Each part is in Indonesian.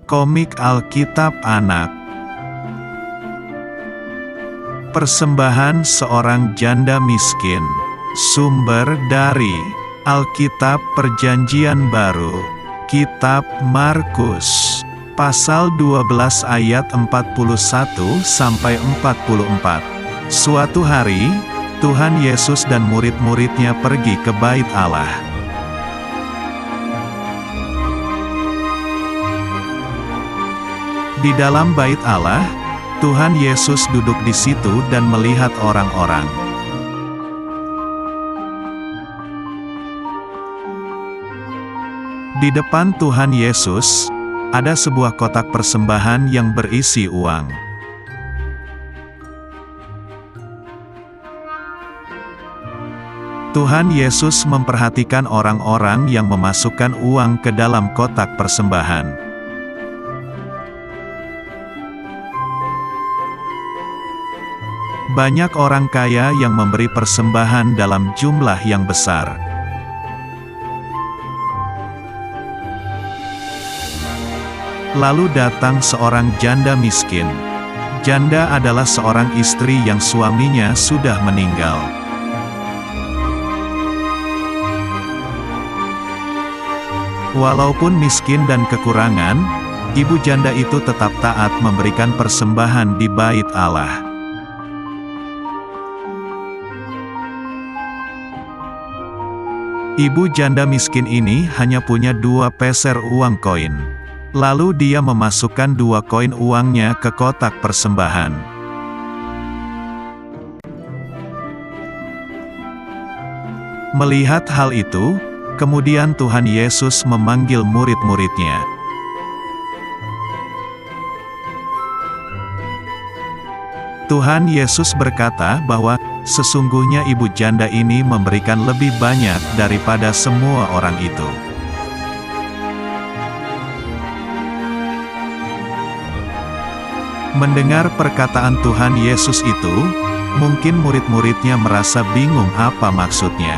Komik Alkitab Anak. Persembahan seorang janda miskin. Sumber dari Alkitab Perjanjian Baru, Kitab Markus, pasal 12 ayat 41-44. Suatu hari, Tuhan Yesus dan murid-muridnya pergi ke Bait Allah. Di dalam Bait Allah, Tuhan Yesus duduk di situ dan melihat orang-orang. Di depan Tuhan Yesus, ada sebuah kotak persembahan yang berisi uang. Tuhan Yesus memperhatikan orang-orang yang memasukkan uang ke dalam kotak persembahan. Banyak orang kaya yang memberi persembahan dalam jumlah yang besar. Lalu datang seorang janda miskin. Janda adalah seorang istri yang suaminya sudah meninggal. Walaupun miskin dan kekurangan, ibu janda itu tetap taat memberikan persembahan di Bait Allah. Ibu janda miskin ini hanya punya 2 peser uang koin. Lalu dia memasukkan 2 koin uangnya ke kotak persembahan. Melihat hal itu, kemudian Tuhan Yesus memanggil murid-muridnya. Tuhan Yesus berkata bahwa, sesungguhnya ibu janda ini memberikan lebih banyak daripada semua orang itu. Mendengar perkataan Tuhan Yesus itu, mungkin murid-muridnya merasa bingung apa maksudnya.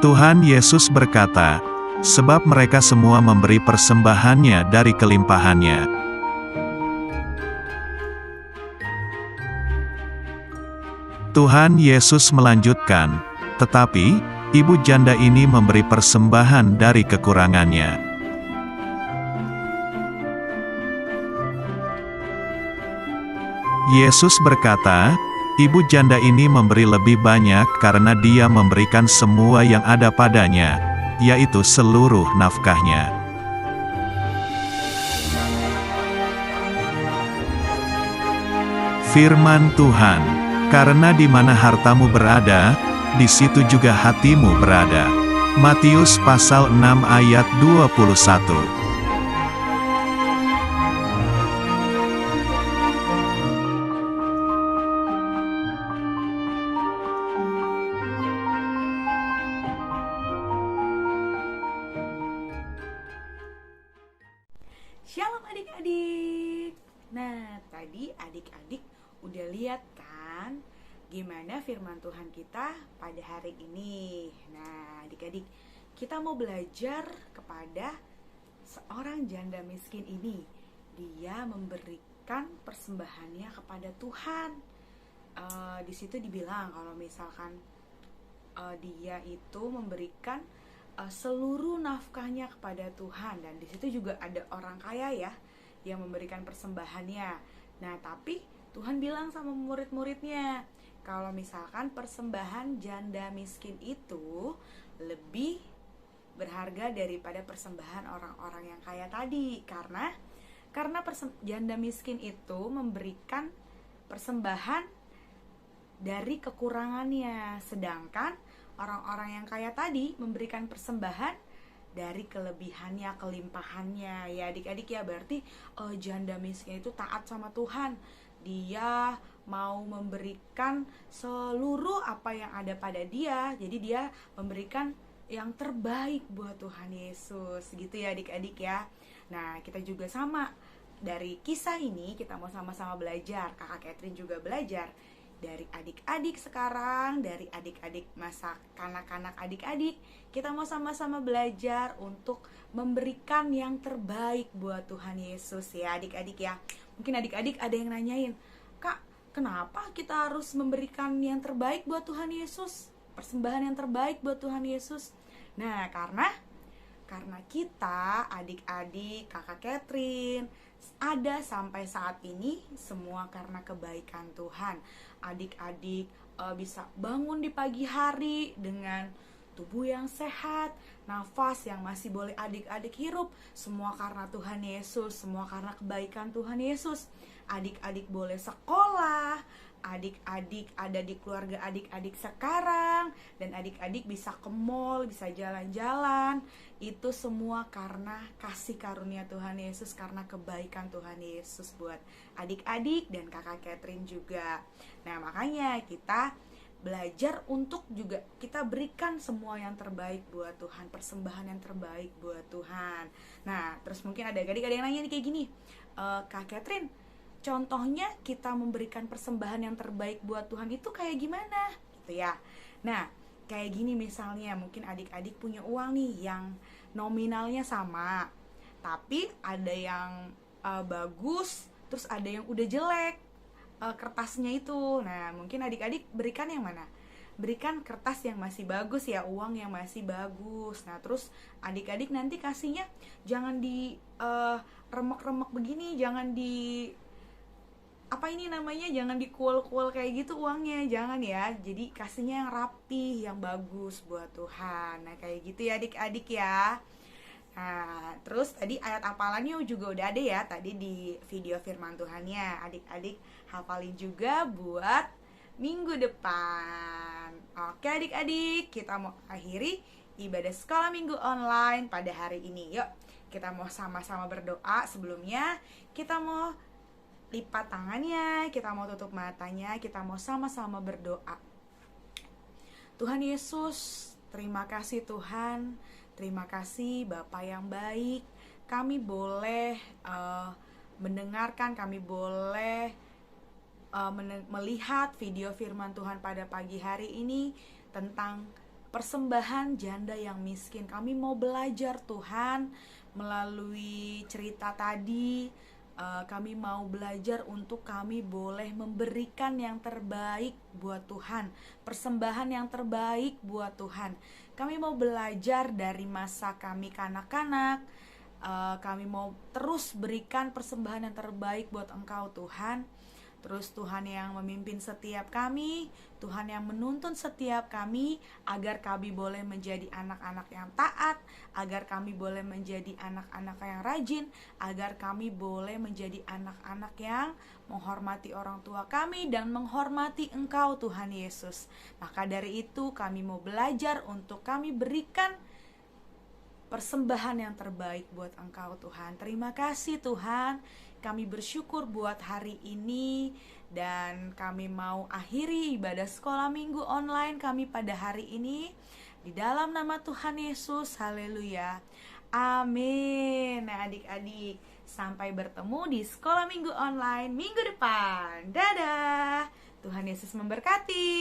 Tuhan Yesus berkata, sebab mereka semua memberi persembahannya dari kelimpahannya. Tuhan Yesus melanjutkan, tetapi ibu janda ini memberi persembahan dari kekurangannya. Yesus berkata, ibu janda ini memberi lebih banyak karena dia memberikan semua yang ada padanya, yaitu seluruh nafkahnya. Firman Tuhan, karena di mana hartamu berada, di situ juga hatimu berada. Matius pasal 6 ayat 21. Shalom adik-adik. Nah, tadi adik-adik udah lihat kan gimana firman Tuhan kita pada hari ini. Nah, adik-adik, kita mau belajar kepada seorang janda miskin ini. Dia memberikan persembahannya kepada Tuhan. Di situ dibilang kalau misalkan dia itu memberikan seluruh nafkahnya kepada Tuhan, dan di situ juga ada orang kaya ya yang memberikan persembahannya. Nah, tapi Tuhan bilang sama murid-muridnya, kalau misalkan persembahan janda miskin itu lebih berharga daripada persembahan orang-orang yang kaya tadi, karena janda miskin itu memberikan persembahan dari kekurangannya, sedangkan orang-orang yang kaya tadi memberikan persembahan dari kelebihannya, kelimpahannya. Ya adik-adik ya, berarti janda miskin itu taat sama Tuhan. Dia mau memberikan seluruh apa yang ada pada dia. Jadi dia memberikan yang terbaik buat Tuhan Yesus. Gitu ya adik-adik ya. Nah, kita juga sama. Dari kisah ini kita mau sama-sama belajar. Kakak Catherine juga belajar. dari adik-adik sekarang, dari adik-adik masa kanak-kanak adik-adik, kita mau sama-sama belajar untuk memberikan yang terbaik buat Tuhan Yesus ya adik-adik ya. Mungkin adik-adik ada yang nanyain, Kak, kenapa kita harus memberikan yang terbaik buat Tuhan Yesus? Persembahan yang terbaik buat Tuhan Yesus. Nah, karena kita adik-adik kakak Catherine ada sampai saat ini semua karena kebaikan Tuhan. Adik-adik bisa bangun di pagi hari dengan tubuh yang sehat, nafas yang masih boleh adik-adik hirup, semua karena Tuhan Yesus, semua karena kebaikan Tuhan Yesus. Adik-adik boleh sekolah, adik-adik ada di keluarga adik-adik sekarang, dan adik-adik bisa ke mall, bisa jalan-jalan. Itu semua karena kasih karunia Tuhan Yesus, karena kebaikan Tuhan Yesus buat adik-adik dan kakak Catherine juga. Nah, makanya kita belajar untuk juga kita berikan semua yang terbaik buat Tuhan, persembahan yang terbaik buat Tuhan. Nah, terus mungkin ada adik-adik ada yang nanya nih kayak gini, Kak Catherine, contohnya kita memberikan persembahan yang terbaik buat Tuhan itu kayak gimana? Gitu ya. Nah, kayak gini misalnya, mungkin adik-adik punya uang nih yang nominalnya sama, tapi ada yang bagus, terus ada yang udah jelek kertasnya itu. Nah, mungkin adik-adik berikan yang mana? Berikan kertas yang masih bagus ya, uang yang masih bagus. Nah, terus adik-adik nanti kasihnya jangan di remek-remek begini, jangan di jangan dikuel-kuel kayak gitu uangnya, jangan ya. Jadi kasihnya yang rapi, yang bagus buat Tuhan. Nah, kayak gitu ya adik-adik ya. Nah, terus tadi ayat hafalannya juga udah ada ya tadi di video firman Tuhannya. Adik-adik hafalin juga buat minggu depan. Oke adik-adik, kita mau akhiri ibadah sekolah minggu online pada hari ini. Yuk, kita mau sama-sama berdoa. Sebelumnya kita mau lipat tangannya, kita mau tutup matanya, kita mau sama-sama berdoa. Tuhan Yesus, terima kasih Tuhan, terima kasih Bapa yang baik. Kami boleh mendengarkan, kami boleh melihat video firman Tuhan pada pagi hari ini tentang persembahan janda yang miskin. Kami mau belajar Tuhan melalui cerita tadi. Kami mau belajar untuk kami boleh memberikan yang terbaik buat Tuhan, persembahan yang terbaik buat Tuhan. Kami mau belajar dari masa kami kanak-kanak. Kami mau terus berikan persembahan yang terbaik buat Engkau Tuhan. Terus Tuhan yang memimpin setiap kami, Tuhan yang menuntun setiap kami, agar kami boleh menjadi anak-anak yang taat, agar kami boleh menjadi anak-anak yang rajin, agar kami boleh menjadi anak-anak yang menghormati orang tua kami dan menghormati Engkau Tuhan Yesus. Maka dari itu kami mau belajar untuk kami berikan persembahan yang terbaik buat Engkau Tuhan. Terima kasih Tuhan. Kami bersyukur buat hari ini dan kami mau akhiri ibadah sekolah minggu online kami pada hari ini di dalam nama Tuhan Yesus. Haleluya. Amin. Nah adik-adik, sampai bertemu di sekolah minggu online minggu depan. Dadah. Tuhan Yesus memberkati.